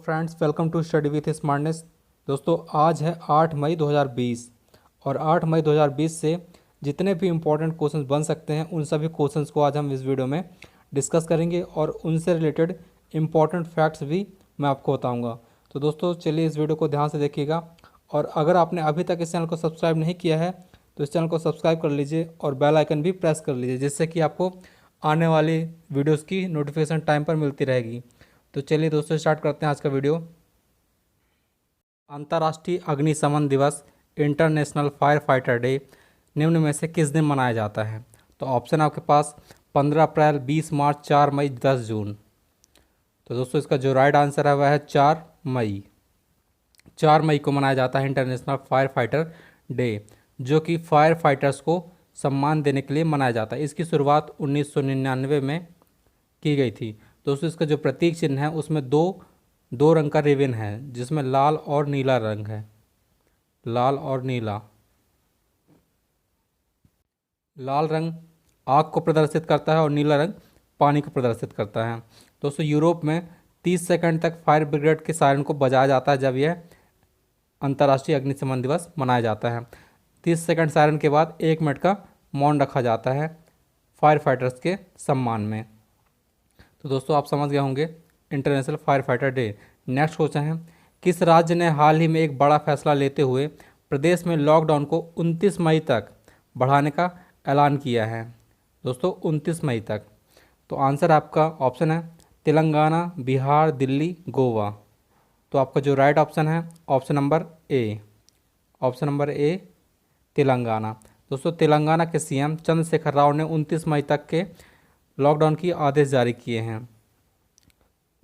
Friends, welcome to study with smartness. दोस्तों, आज है 8 मई 2020 और 8 मई 2020 से जितने भी इम्पोर्टेंट क्वेश्चंस बन सकते हैं उन सभी क्वेश्चंस को आज हम इस वीडियो में डिस्कस करेंगे और उनसे रिलेटेड इम्पॉर्टेंट फैक्ट्स भी मैं आपको बताऊंगा। तो दोस्तों, चलिए इस वीडियो को ध्यान से देखिएगा और अगर आपने अभी तक इस चैनल को सब्सक्राइब नहीं किया है तो इस चैनल को सब्सक्राइब कर लीजिए और बेल आइकन भी प्रेस कर लीजिए, जिससे कि आपको आने वाली वीडियोज़ की नोटिफिकेशन टाइम पर मिलती रहेगी। तो चलिए दोस्तों, स्टार्ट करते हैं आज का वीडियो। अंतर्राष्ट्रीय अग्निशमन दिवस, इंटरनेशनल फायर फाइटर डे, निम्न में से किस दिन मनाया जाता है? तो ऑप्शन आपके पास 15 अप्रैल, 20 मार्च, 4 मई, 10 जून। तो दोस्तों, इसका जो राइट आंसर है वह है 4 मई। 4 मई को मनाया जाता है इंटरनेशनल फायर फाइटर डे, जो कि फायर फाइटर्स को सम्मान देने के लिए मनाया जाता है। इसकी शुरुआत 1999 में की गई थी। दोस्तों, इसका जो प्रतीक चिन्ह है उसमें दो रंग का रिबन है, जिसमें लाल और नीला रंग है। लाल और नीला। लाल रंग आग को प्रदर्शित करता है और नीला रंग पानी को प्रदर्शित करता है। दोस्तों, यूरोप में 30 सेकंड तक फायर ब्रिगेड के सायरन को बजाया जाता है जब यह अंतर्राष्ट्रीय अग्निशमन दिवस मनाया जाता है। 30 सेकंड सायरन के बाद 1 मिनट का मौन रखा जाता है फायर फाइटर्स के सम्मान में। तो दोस्तों, आप समझ गए होंगे international fire fighter day. Next question है, किस राज्य ने हाल ही में एक बड़ा फैसला लेते हुए प्रदेश में लॉकडाउन को 29 मई तक बढ़ाने का ऐलान किया है? दोस्तों, 29 मई तक। तो आंसर आपका ऑप्शन है तेलंगाना, बिहार, दिल्ली, गोवा। तो आपका जो राइट ऑप्शन है option number A. Option number A, Telangana. दोस्तों, तेलंगाना के सीएम चंद्रशेखर राव ने 29 मई तक के लॉकडाउन की आदेश जारी किए हैं।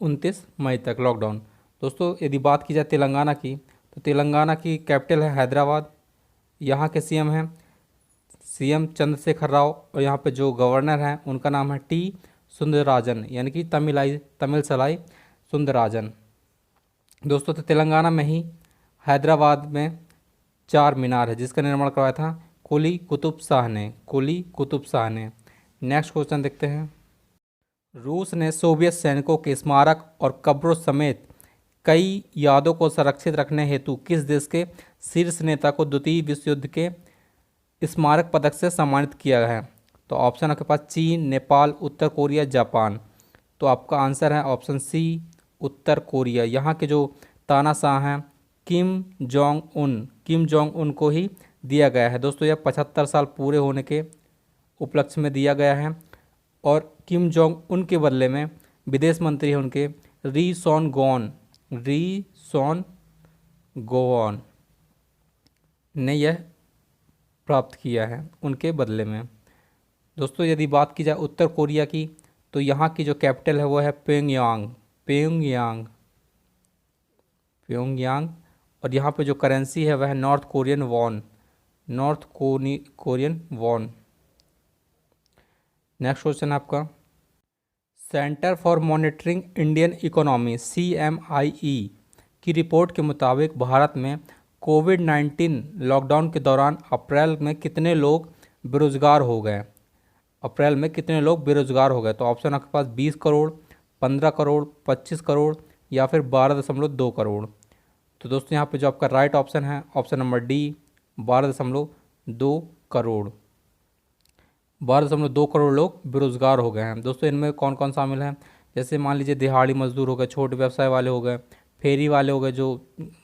29 मई तक लॉकडाउन। दोस्तों, यदि बात की जाए तेलंगाना की, तो तेलंगाना की कैपिटल है हैदराबाद। यहाँ के सीएम हैं सीएम चंद्रशेखर राव और यहाँ पे जो गवर्नर हैं उनका नाम है टी सुंदरराजन, यानी कि तमिलसलाई सुंदरराजन। दोस्तों, तो तेलंगाना में ही हैदराबाद में 4 मीनार है जिसका निर्माण करवाया था कुली कुतुब शाह ने। कुली कुतुब शाह ने। नेक्स्ट क्वेश्चन देखते हैं, रूस ने सोवियत सैनिकों के स्मारक और कब्रों समेत कई यादों को संरक्षित रखने हेतु किस देश के शीर्ष नेता को द्वितीय विश्व युद्ध के स्मारक पदक से सम्मानित किया है? तो ऑप्शन आपके पास चीन, नेपाल, उत्तर कोरिया, जापान। तो आपका आंसर है ऑप्शन सी, उत्तर कोरिया। यहाँ के जो तानाशाह हैं किम जोंग उन को ही दिया गया है। दोस्तों, यह 75 साल पूरे होने के उपलक्ष्य में दिया गया है और किम जोंग उन के बदले में विदेश मंत्री हैं उनके री सॉन गोवन ने यह प्राप्त किया है उनके बदले में। दोस्तों, यदि बात की जाए उत्तर कोरिया की, तो यहाँ की जो कैपिटल है वो है प्योंगयांग और यहाँ पे जो करेंसी है वह है north Korean von. Next question है आपका, centre for monitoring Indian economy CMIE की रिपोर्ट के मुताबिक भारत में कोविड-19 लॉकडाउन के दौरान अप्रैल में कितने लोग बेरोजगार हो गए? तो ऑप्शन आपके पास 20 करोड़, 15 करोड़, 25 करोड़ या फिर 12.2 करोड़। तो दोस्तों, यहाँ पे जो आपका राइट ऑप्शन है option number D, 12.2 crore. 12.2 crore लोग बेरोजगार हो गए हैं। दोस्तों, इनमें कौन कौन शामिल हैं? जैसे मान लीजिए दिहाड़ी मजदूर हो गए, छोटे व्यवसाय वाले हो गए, फेरी वाले हो गए जो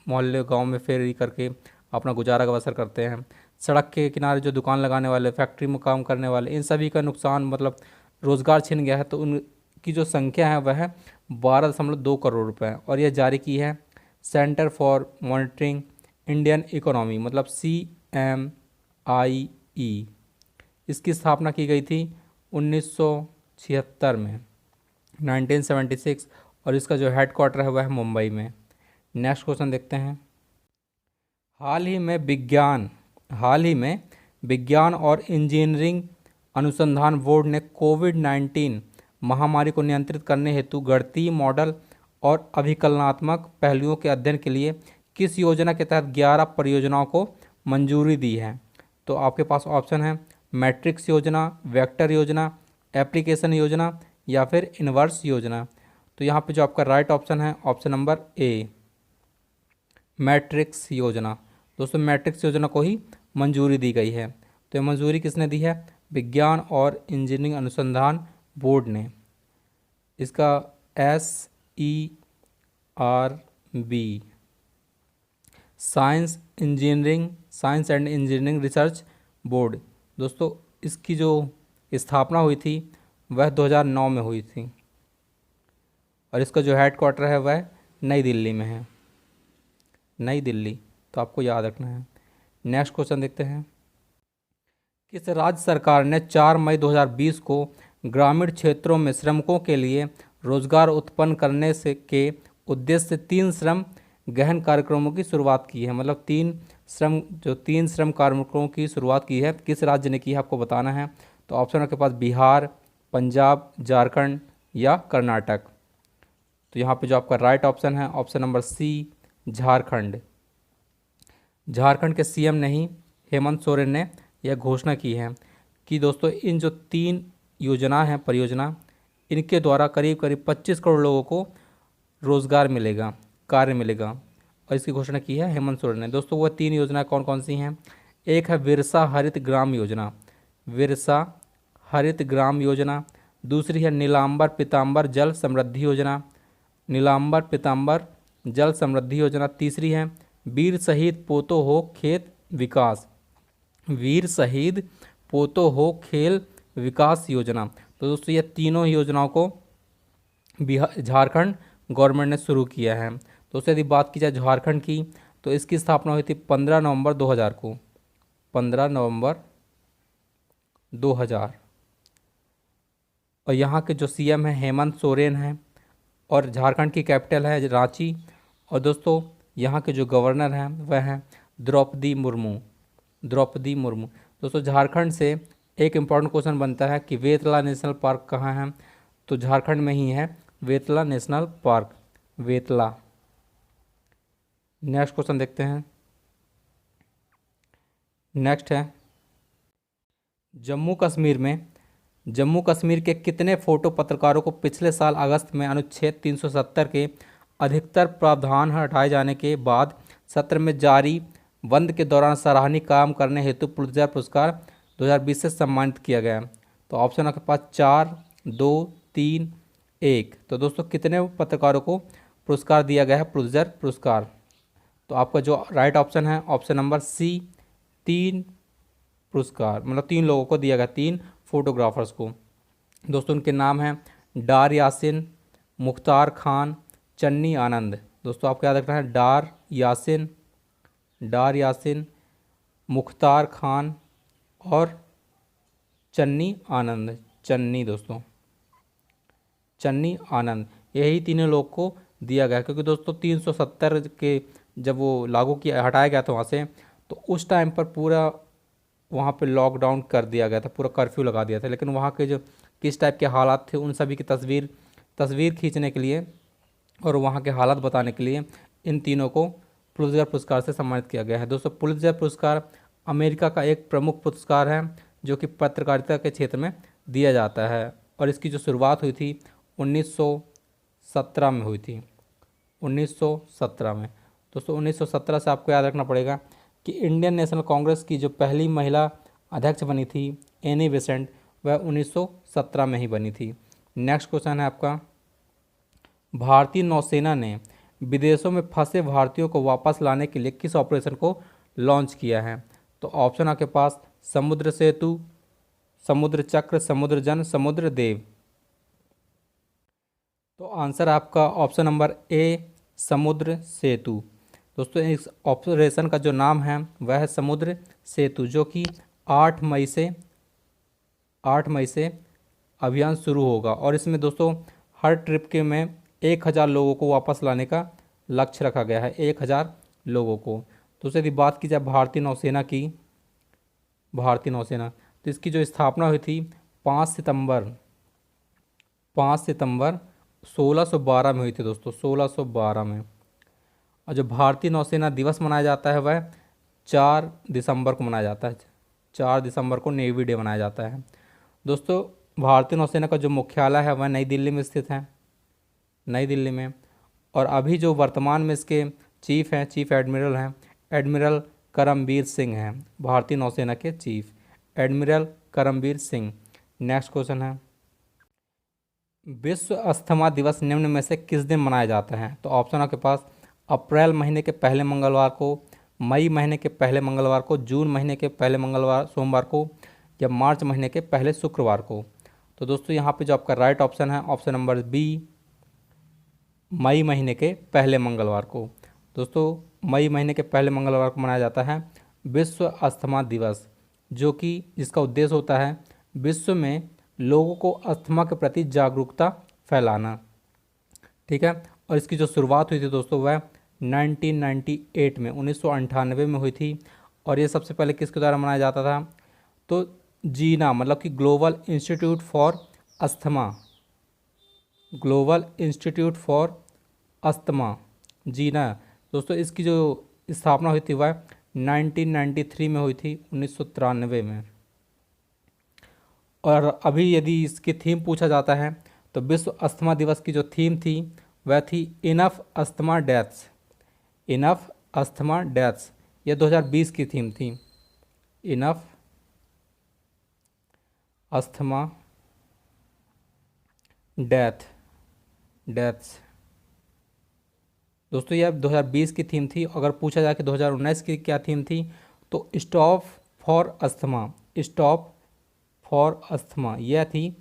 मोहल्ले गांव में फेरी करके अपना गुजारा का बसर करते हैं, सड़क के किनारे जो दुकान लगाने वाले, फैक्ट्री में काम करने वाले, इन सभी का नुकसान मतलब रोज़गार छिन गया है। तो उनकी जो संख्या है वह है 12.2 करोड़ रुपये और यह जारी की है centre for monitoring Indian economy मतलब CMIE। इसकी स्थापना की गई थी 1976 में, 1976, और इसका जो हेडक्वार्टर है वह है मुंबई में। नेक्स्ट क्वेश्चन देखते हैं, हाल ही में विज्ञान और इंजीनियरिंग अनुसंधान बोर्ड ने कोविड-19 महामारी को नियंत्रित करने हेतु गणितीय मॉडल और अभिकलनात्मक पहलुओं के अध्ययन के लिए किस योजना के तहत 11 परियोजनाओं को मंजूरी दी है? तो आपके पास ऑप्शन है मैट्रिक्स योजना, वेक्टर योजना, एप्लीकेशन योजना या फिर इन्वर्स योजना। तो यहाँ पे जो आपका राइट ऑप्शन है ऑप्शन नंबर ए, मैट्रिक्स योजना। दोस्तों मैट्रिक्स योजना को ही मंजूरी दी गई है। तो ये मंजूरी किसने दी है? विज्ञान और इंजीनियरिंग अनुसंधान बोर्ड ने। इसका SERB, science and engineering research board. दोस्तों इसकी जो स्थापना हुई थी वह 2009 में हुई थी और इसका जो हेड क्वार्टर है वह नई दिल्ली में है, नई दिल्ली। तो आपको याद रखना है। नेक्स्ट क्वेश्चन देखते हैं। किस राज्य सरकार ने 4 मई 2020 को ग्रामीण क्षेत्रों में श्रमिकों के लिए रोजगार उत्पन्न करने से के उद्देश्य से 3 श्रम गहन कार्यक्रमों की शुरुआत की है? मतलब 3 श्रम कार्यक्रमों की शुरुआत की है, किस राज्य ने की है आपको बताना है। तो ऑप्शन आपके पास बिहार, पंजाब, झारखंड या कर्नाटक। तो यहाँ पे जो आपका राइट ऑप्शन है option number C, Jharkhand. Jharkhand के सीएम ने ही, हेमंत सोरेन ने यह घोषणा की है कि दोस्तों इन जो 3 योजना हैं, परियोजना, इनके द्वारा करीब करीब 25 करोड़ लोगों को रोजगार मिलेगा, कार्य मिलेगा, और इसकी घोषणा की है हेमंत सोरेन ने। दोस्तों वह 3 योजना कौन कौन सी हैं? एक है विरसा हरित ग्राम योजना, विरसा हरित ग्राम योजना। दूसरी है नीलांबर पीतांबर जल समृद्धि योजना, नीलांबर पीतांबर जल समृद्धि योजना। तीसरी है वीर शहीद पोतो हो खेत विकास, वीर शहीद पोतो हो खेल विकास योजना। तो दोस्तों ये तीनों योजनाओं को झारखंड गवर्नमेंट ने शुरू किया है। दोस्तों यदि बात की जाए झारखंड की, तो इसकी स्थापना हुई थी 15 नवंबर 2000 को, 15 नवंबर 2000। और यहाँ के जो सीएम हैं हेमंत सोरेन हैं, और झारखंड की कैपिटल है रांची। और दोस्तों यहाँ के जो गवर्नर हैं वह हैं द्रौपदी मुर्मू, द्रौपदी मुर्मू। दोस्तों झारखंड से एक इम्पॉर्टेंट क्वेश्चन बनता है कि वेतला नेशनल पार्क कहाँ है? तो झारखंड में ही है वेतला नेशनल पार्क, वेतला। नेक्स्ट क्वेश्चन देखते हैं। नेक्स्ट है जम्मू कश्मीर के कितने फोटो पत्रकारों को पिछले साल अगस्त में अनुच्छेद 370 के अधिकतर प्रावधान हटाए जाने के बाद सत्र में जारी बंद के दौरान सराहनीय काम करने हेतु पुलित्जर पुरस्कार 2020 से सम्मानित किया गया? तो ऑप्शन आपके पास 4, 2, 3, 1। तो दोस्तों कितने पत्रकारों को पुरस्कार दिया गया है पुलित्जर पुरस्कार? तो आपका जो राइट ऑप्शन है ऑप्शन नंबर सी, 3 पुरस्कार, मतलब 3 लोगों को दिया गया, 3 फोटोग्राफर्स को। दोस्तों उनके नाम हैं डार यासिन, मुख्तार खान, चन्नी आनंद। दोस्तों आपको याद रखना है डार यासिन, मुख्तार खान और चन्नी आनंद, चन्नी, दोस्तों चन्नी आनंद, यही तीनों लोग को दिया गया। क्योंकि दोस्तों 370 के जब वो लागू किया, हटाया गया था वहाँ से, तो उस टाइम पर पूरा वहाँ पे लॉकडाउन कर दिया गया था, पूरा कर्फ्यू लगा दिया था। लेकिन वहाँ के जो किस टाइप के हालात थे उन सभी की तस्वीर खींचने के लिए और वहाँ के हालात बताने के लिए इन तीनों को पुलित्जर पुरस्कार से सम्मानित किया गया है। दोस्तों पुलित्जर पुरस्कार अमेरिका का एक प्रमुख पुरस्कार है जो कि पत्रकारिता के क्षेत्र में दिया जाता है, और इसकी जो शुरुआत हुई थी 1917 में हुई थी, 1917 में। दोस्तों 1917 से आपको याद रखना पड़ेगा कि इंडियन नेशनल कांग्रेस की जो पहली महिला अध्यक्ष बनी थी एनी बेसेंट, वह 1917 में ही बनी थी। नेक्स्ट क्वेश्चन है आपका, भारतीय नौसेना ने विदेशों में फंसे भारतीयों को वापस लाने के लिए किस ऑपरेशन को लॉन्च किया है? तो ऑप्शन आपके पास समुद्र सेतु, समुद्र चक्र, समुद्र जन, समुद्र देव। तो आंसर आपका ऑप्शन नंबर ए, समुद्र सेतु। दोस्तों इस ऑपरेशन का जो नाम है वह है समुद्र सेतु, जो कि 8 मई से अभियान शुरू होगा। और इसमें दोस्तों हर ट्रिप के में 1000 लोगों को वापस लाने का लक्ष्य रखा गया है, 1000 लोगों को। तो यदि बात की जाए भारतीय नौसेना की, भारतीय नौसेना, तो इसकी जो स्थापना हुई थी 5 सितंबर 1612 में हुई थी दोस्तों, 1612 में। और जो भारतीय नौसेना दिवस मनाया जाता है वह 4 दिसंबर को मनाया जाता है, 4 दिसंबर को नेवी डे मनाया जाता है। दोस्तों भारतीय नौसेना का जो मुख्यालय है वह नई दिल्ली में स्थित है। नई दिल्ली में। और अभी जो वर्तमान में इसके चीफ हैं, चीफ एडमिरल हैं, एडमिरल करमबीर सिंह हैं, भारतीय नौसेना के chief admiral Karambir Singh. Next question है, विश्व अस्थमा दिवस निम्न में से किस दिन मनाया जाता है? तो ऑप्शन आपके पास अप्रैल महीने के पहले मंगलवार को, मई महीने के पहले मंगलवार को, जून महीने के पहले मंगलवार सोमवार को, या मार्च महीने के पहले शुक्रवार को। तो दोस्तों यहाँ पे जो आपका राइट ऑप्शन है ऑप्शन नंबर बी, मई महीने के पहले मंगलवार को। दोस्तों मई महीने के पहले मंगलवार को मनाया जाता है विश्व अस्थमा दिवस, जो कि जिसका उद्देश्य होता है विश्व में लोगों को अस्थमा के प्रति जागरूकता फैलाना। ठीक है, और इसकी जो शुरुआत हुई थी दोस्तों वह 1998 में 1998 में हुई थी। और ये सबसे पहले किसके द्वारा मनाया जाता था? तो जीना मतलब कि global institute for asthma, global institute for asthma, GINA. दोस्तों इसकी जो स्थापना हुई थी वह 1993 में हुई थी, 1993 में। और अभी यदि इसकी थीम पूछा जाता है तो विश्व अस्थमा दिवस की जो थीम थी वह थी enough asthma deaths, enough asthma deaths. यह 2020 की थीम थी, इनफ अस्थमा डेथ्स। दोस्तों यह 2020 की थीम थी। अगर पूछा जाए कि 2019 की क्या थीम थी तो stop for asthma, stop for asthma यह थी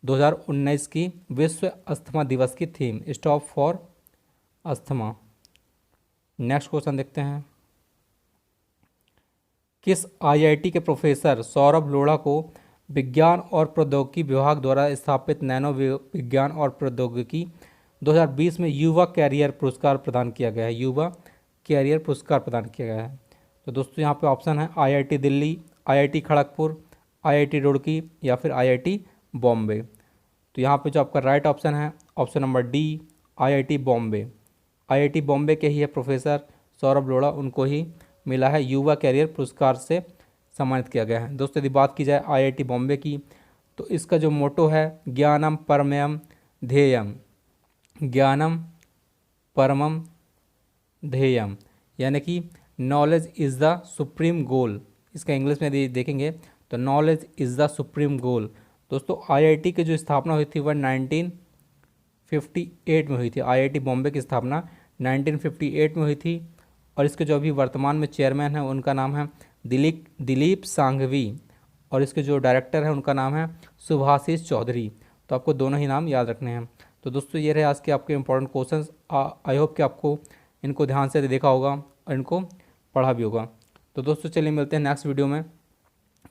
2019 की विश्व अस्थमा दिवस की theme, stop for asthma. Next question देखते हैं, किस आईआईटी के प्रोफेसर सौरभ लोढ़ा को विज्ञान और प्रौद्योगिकी विभाग द्वारा स्थापित नैनो विज्ञान और प्रौद्योगिकी 2020 में युवा कैरियर पुरस्कार प्रदान किया गया है? युवा कैरियर पुरस्कार प्रदान किया गया है। तो दोस्तों यहाँ पे ऑप्शन है IIT Delhi, IIT Kharagpur, IIT Roorkee, या फिर आईआईटी बॉम्बे। तो यहाँ पे जो आपका राइट ऑप्शन है option number D, IIT Bombay. IIT Bombay के ही है प्रोफेसर सौरभ लोढ़ा, उनको ही मिला है युवा कैरियर पुरस्कार से सम्मानित किया गया है। दोस्तों यदि बात की जाए आईआईटी बॉम्बे की तो इसका जो मोटो है ज्ञानम परमयम ध्येयम, ज्ञानम परमम ध्येयम, यानी कि नॉलेज इज़ द सुप्रीम गोल। इसका इंग्लिश में यदि देखेंगे तो नॉलेज इज़ द सुप्रीम गोल। दोस्तों आईआईटी की जो स्थापना हुई थी वह 1958 में हुई थी। आईआईटी बॉम्बे की स्थापना 1958 में हुई थी। और इसके जो अभी वर्तमान में चेयरमैन हैं उनका नाम है दिलीप सांघवी, और इसके जो डायरेक्टर हैं उनका नाम है सुभाषिष चौधरी। तो आपको दोनों ही नाम याद रखने हैं। तो दोस्तों ये रहे आज के आपके इंपॉर्टेंट क्वेश्चंस। आई होप कि आपको इनको ध्यान से देखा होगा और इनको पढ़ा भी होगा। तो दोस्तों चलिए मिलते हैं नेक्स्ट वीडियो में।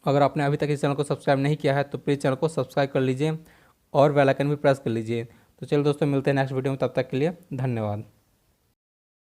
अगर आपने अभी तक इस चैनल को सब्सक्राइब नहीं किया है तो प्लीज़ चैनल को सब्सक्राइब कर लीजिए और बेल आइकन भी प्रेस कर लीजिए। तो चलिए दोस्तों मिलते हैं नेक्स्ट वीडियो में, तब तक के लिए धन्यवाद।